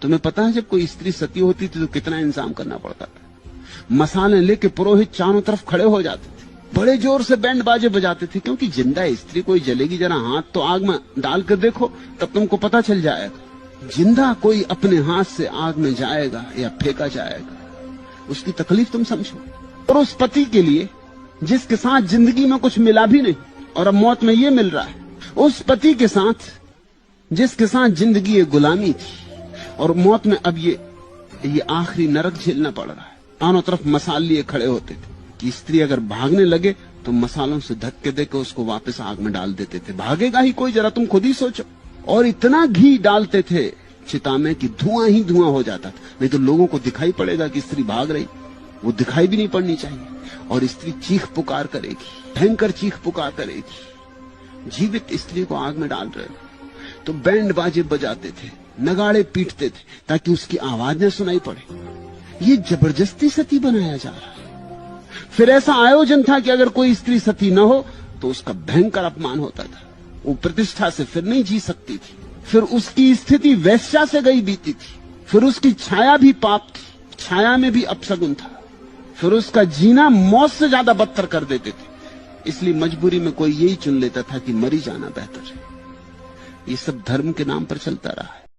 तुम्हें पता है जब कोई स्त्री सती होती थी तो कितना इंतजाम करना पड़ता था। मसाले लेके पुरोहित चारों तरफ खड़े हो जाते थे, बड़े जोर से बैंड बाजे बजाते थे, क्योंकि जिंदा स्त्री कोई जलेगी, जरा हाथ तो आग में डाल कर देखो तब तुमको पता चल जाएगा। जिंदा कोई अपने हाथ से आग में जाएगा या फेंका जाएगा, उसकी तकलीफ तुम समझो। और उस पति के लिए जिसके साथ जिंदगी में कुछ मिला भी नहीं और अब मौत में ये मिल रहा है, उस पति के साथ जिसके साथ जिंदगी ये गुलामी थी और मौत में अब ये आखिरी नरक झेलना पड़ रहा है। दोनों तरफ मसाल लिए खड़े होते थे कि स्त्री अगर भागने लगे तो मसालों से धक्के देकर उसको वापस आग में डाल देते थे। भागेगा ही कोई, जरा तुम खुद ही सोचो। और इतना घी डालते थे चिता में कि धुआं ही धुआं हो जाता था, नहीं तो लोगों को दिखाई पड़ेगा कि स्त्री भाग रही, वो दिखाई भी नहीं पड़नी चाहिए। और स्त्री चीख पुकार करेगी, भयंकर चीख पुकार करेगी। जीवित स्त्री को आग में डाल रहे हो तो बैंड बाजे बजाते थे, नगाड़े पीटते थे ताकि उसकी आवाज न सुनाई पड़े। ये जबरदस्ती सती बनाया जा रहा है। फिर ऐसा आयोजन था कि अगर कोई स्त्री सती न हो तो उसका भयंकर अपमान होता था, वो प्रतिष्ठा से फिर नहीं जी सकती थी, फिर उसकी स्थिति वैश्या से गई बीती थी, फिर उसकी छाया भी पाप थी, छाया में भी अपशगुन था, फिर उसका जीना मौत से ज्यादा बदतर कर देते थे। इसलिए मजबूरी में कोई यही चुन लेता था कि मरी जाना बेहतर है। ये सब धर्म के नाम पर चलता रहा है।